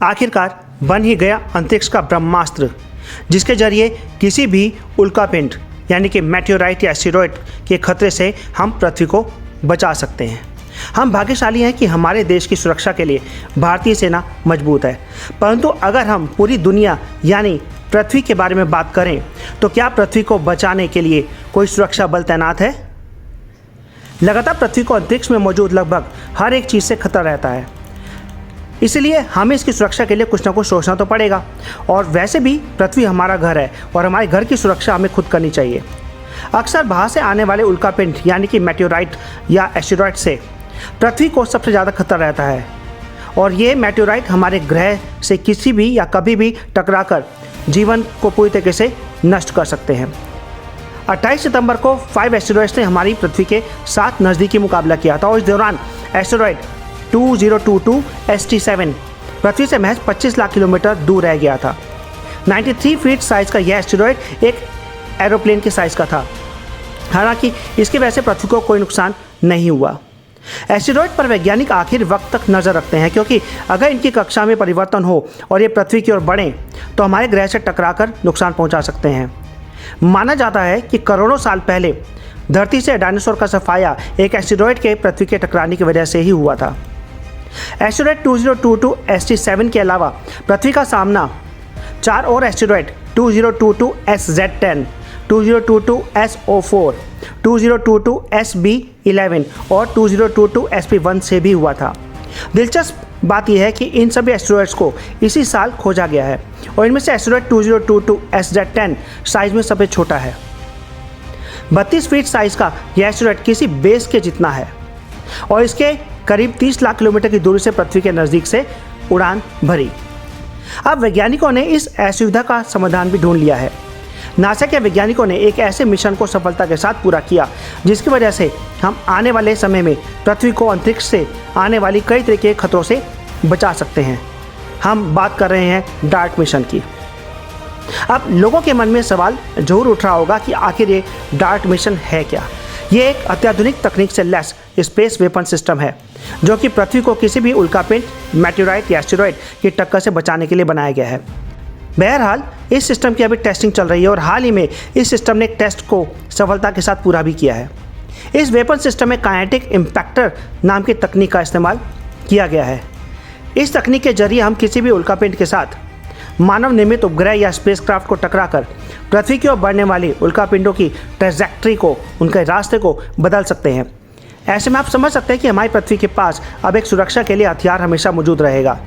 आखिरकार बन ही गया अंतरिक्ष का ब्रह्मास्त्र, जिसके जरिए किसी भी उल्कापिंड यानी कि मेटेओराइट या एस्टेरॉयड के खतरे से हम पृथ्वी को बचा सकते हैं। हम भाग्यशाली हैं कि हमारे देश की सुरक्षा के लिए भारतीय सेना मजबूत है, परंतु अगर हम पूरी दुनिया यानी पृथ्वी के बारे में बात करें तो क्या पृथ्वी को बचाने के लिए कोई सुरक्षा बल तैनात है? लगातार पृथ्वी को अंतरिक्ष में मौजूद लगभग हर एक चीज़ से खतरा रहता है, इसलिए हमें इसकी सुरक्षा के लिए कुछ ना कुछ सोचना तो पड़ेगा। और वैसे भी पृथ्वी हमारा घर है और हमारे घर की सुरक्षा हमें खुद करनी चाहिए। अक्सर बाहर से आने वाले उल्कापिंड यानी कि मेटेओराइट या एस्टेरॉयड से पृथ्वी को सबसे ज़्यादा खतरा रहता है, और ये मेटेओराइट हमारे ग्रह से किसी भी या कभी भी टकराकर जीवन को पूरी तरीके से नष्ट कर सकते हैं। 28 सितंबर को 5 एस्टेरॉयड्स ने हमारी पृथ्वी के साथ नज़दीकी मुकाबला किया था, और इस दौरान एस्टेरॉयड 2022 ST7 पृथ्वी से महज 25 लाख किलोमीटर दूर रह गया था। 93 फीट साइज़ का यह एस्टेरॉयड एक एरोप्लेन के साइज़ का था। हालांकि इसकी वजह से पृथ्वी को कोई नुकसान नहीं हुआ। एस्टेरॉयड पर वैज्ञानिक आखिर वक्त तक नज़र रखते हैं, क्योंकि अगर इनकी कक्षा में परिवर्तन हो और ये पृथ्वी की ओर बढ़ें तो हमारे ग्रह से टकराकर नुकसान पहुंचा सकते हैं। माना जाता है कि करोड़ों साल पहले धरती से डायनासोर का सफाया एक एस्टेरॉयड के पृथ्वी के टकराने की वजह से ही हुआ था। एस्टेरॉयड 2022 ST7 के अलावा पृथ्वी का सामना 4 और एस्टेरॉयड 2022 SZ10, 2022 SO4, 2022 SB11 और 2022 SP1 से भी हुआ था। दिलचस्प बात यह है कि इन सभी एस्टेरॉयड्स को इसी साल खोजा गया है, और इनमें से एस्टेरॉयड 2022 SZ10 साइज में सबसे छोटा है। 32 फीट साइज का यह एस्टेरॉयड किसी बेस के जितना है, और इसके करीब 30 लाख किलोमीटर की दूरी से पृथ्वी के नज़दीक से उड़ान भरी। अब वैज्ञानिकों ने इस असुविधा का समाधान भी ढूंढ लिया है। नासा के वैज्ञानिकों ने एक ऐसे मिशन को सफलता के साथ पूरा किया जिसकी वजह से हम आने वाले समय में पृथ्वी को अंतरिक्ष से आने वाली कई तरह के खतरों से बचा सकते हैं। हम बात कर रहे हैं डार्ट मिशन की। अब लोगों के मन में सवाल जरूर उठ रहा होगा कि आखिर ये डार्ट मिशन है क्या। ये एक अत्याधुनिक तकनीक से लैस स्पेस वेपन सिस्टम है जो कि पृथ्वी को किसी भी उल्कापिंड, मेटेओराइट या एस्टेरॉयड की टक्कर से बचाने के लिए बनाया गया है। बहरहाल इस सिस्टम की अभी टेस्टिंग चल रही है, और हाल ही में इस सिस्टम ने एक टेस्ट को सफलता के साथ पूरा भी किया है। इस वेपन सिस्टम में काइनेटिक इम्पैक्टर नाम की तकनीक का इस्तेमाल किया गया है। इस तकनीक के जरिए हम किसी भी उल्कापिंड के साथ मानव निर्मित उपग्रह या स्पेसक्राफ्ट को टकराकर पृथ्वी की ओर बढ़ने वाली उल्कापिंडों की ट्रैजेक्टरी को, उनके रास्ते को बदल सकते हैं। ऐसे में आप समझ सकते हैं कि हमारी पृथ्वी के पास अब एक सुरक्षा के लिए हथियार हमेशा मौजूद रहेगा।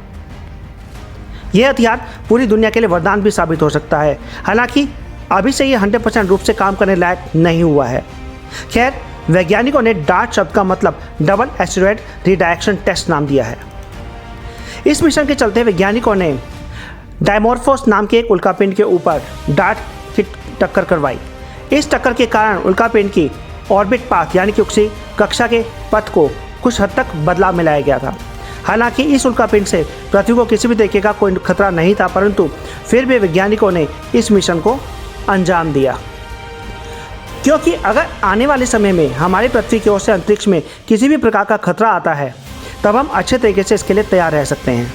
यह हथियार पूरी दुनिया के लिए वरदान भी साबित हो सकता है। हालांकि अभी से यह 100% रूप से काम करने लायक नहीं हुआ है। खैर, वैज्ञानिकों ने डार्ट शब्द का मतलब डबल एस्टेरॉयड रिडायरेक्शन टेस्ट नाम दिया है। इस मिशन के चलते वैज्ञानिकों ने डायमोर्फोस नाम के एक उल्कापिंड के ऊपर डार्ट की टक्कर करवाई। इस टक्कर के कारण उल्कापिंड की ऑर्बिट पाथ यानी कि उसकी कक्षा के पथ को कुछ हद तक बदलाव में लाया गया था। हालांकि इस उल्कापिंड से पृथ्वी को किसी भी तरीके का कोई खतरा नहीं था, परंतु फिर भी वैज्ञानिकों ने इस मिशन को अंजाम दिया, क्योंकि अगर आने वाले समय में हमारी पृथ्वी की ओर से अंतरिक्ष में किसी भी प्रकार का खतरा आता है तब हम अच्छे तरीके से इसके लिए तैयार रह सकते हैं।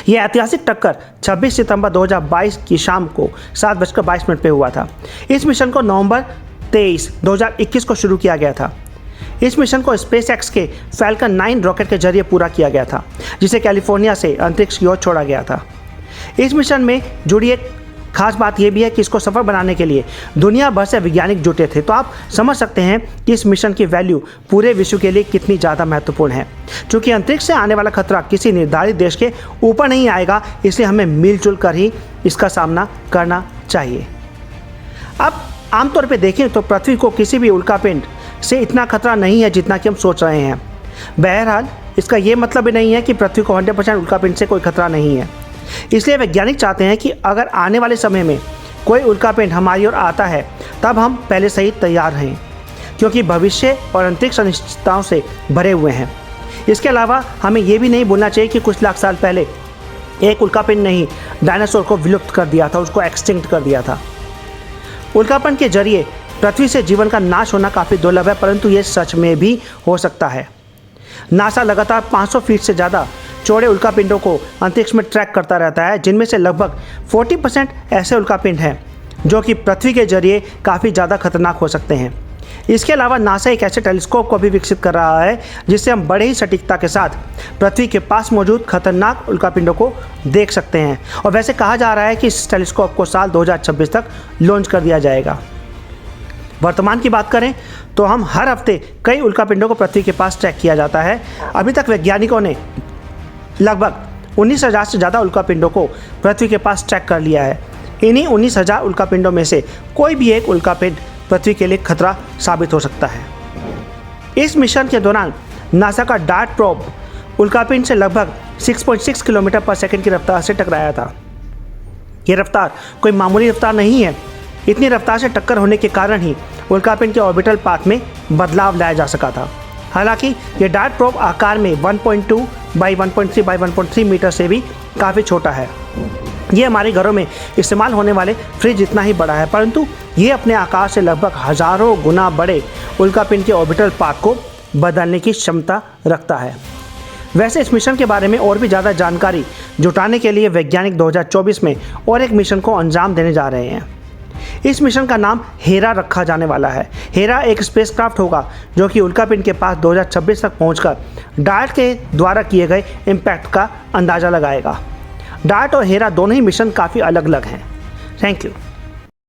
यह ऐतिहासिक टक्कर 26 सितंबर 2022 की शाम को 7:22 पे हुआ था। इस मिशन को नवंबर 23, 2021 को शुरू किया गया था। इस मिशन को स्पेसएक्स के फैल्कन 9 रॉकेट के जरिए पूरा किया गया था, जिसे कैलिफोर्निया से अंतरिक्ष की ओर छोड़ा गया था। इस मिशन में जुड़ी एक खास बात यह भी है कि इसको सफल बनाने के लिए दुनिया भर से वैज्ञानिक जुटे थे। तो आप समझ सकते हैं कि इस मिशन की वैल्यू पूरे विश्व के लिए कितनी ज़्यादा महत्वपूर्ण है। क्योंकि अंतरिक्ष से आने वाला खतरा किसी निर्धारित देश के ऊपर नहीं आएगा, इसलिए हमें मिलजुल कर ही इसका सामना करना चाहिए। अब आमतौर पर देखें तो पृथ्वी को किसी भी उल्कापिंड से इतना खतरा नहीं है जितना कि हम सोच रहे हैं। बहरहाल इसका ये मतलब भी नहीं है कि पृथ्वी को 100% उल्कापिंड से कोई खतरा नहीं है। इसलिए वैज्ञानिक चाहते हैं कि अगर आने वाले समय में कोई उल्कापिंड हमारी ओर आता है तब हम पहले से ही तैयार रहें, क्योंकि भविष्य और अंतरिक्ष अनिश्चितताओं से भरे हुए हैं। इसके अलावा हमें ये भी नहीं भूलना चाहिए कि कुछ लाख साल पहले एक उल्कापिंड ने ही डायनासोर को विलुप्त कर दिया था, उसको एक्सटिंक्ट कर दिया था। उल्कापिंड के जरिए पृथ्वी से जीवन का नाश होना काफ़ी दुर्लभ है, परंतु ये सच में भी हो सकता है। नासा लगातार 500 फीट से ज़्यादा चौड़े उल्कापिंडों को अंतरिक्ष में ट्रैक करता रहता है, जिनमें से लगभग 40% ऐसे उल्कापिंड हैं जो कि पृथ्वी के जरिए काफ़ी ज़्यादा खतरनाक हो सकते हैं। इसके अलावा नासा एक ऐसे टेलीस्कोप को भी विकसित कर रहा है जिससे हम बड़े ही सटीकता के साथ पृथ्वी के पास मौजूद खतरनाक उल्कापिंडों को देख सकते हैं। और वैसे कहा जा रहा है कि इस टेलीस्कोप को साल 2026 तक लॉन्च कर दिया जाएगा। वर्तमान की बात करें तो हम हर हफ्ते कई उल्कापिंडों को पृथ्वी के पास ट्रैक किया जाता है। अभी तक वैज्ञानिकों ने लगभग 19,000 से ज़्यादा उल्कापिंडों को पृथ्वी के पास ट्रैक कर लिया है। इन्हीं 19,000 उल्कापिंडों में से कोई भी एक उल्कापिंड पृथ्वी के लिए खतरा साबित हो सकता है। इस मिशन के दौरान नासा का डार्ट प्रोब उल्कापिंड से लगभग 6.6 किलोमीटर पर सेकंड की रफ्तार से टकराया था। ये रफ्तार कोई मामूली रफ्तार नहीं है। इतनी रफ्तार से टक्कर होने के कारण ही उल्कापिंड के ऑर्बिटल पाथ में बदलाव लाया जा सका था। हालांकि ये डार्ट प्रोब आकार में 1.2 बाई 1.3 बाई 1.3 मीटर से भी काफ़ी छोटा है। ये हमारे घरों में इस्तेमाल होने वाले फ्रिज जितना ही बड़ा है, परंतु ये अपने आकार से लगभग हज़ारों गुना बड़े उल्कापिंड के ऑर्बिटल पाथ को बदलने की क्षमता रखता है। वैसे इस मिशन के बारे में और भी ज़्यादा जानकारी जुटाने के लिए वैज्ञानिक 2024 में और एक मिशन को अंजाम देने जा रहे हैं। इस मिशन का नाम हेरा रखा जाने वाला है। हेरा एक स्पेसक्राफ्ट होगा जो कि उल्कापिंड के पास 2026 तक पहुंचकर डार्ट के द्वारा किए गए इम्पैक्ट का अंदाज़ा लगाएगा। डार्ट और हेरा दोनों ही मिशन काफ़ी अलग अलग हैं। Thank you.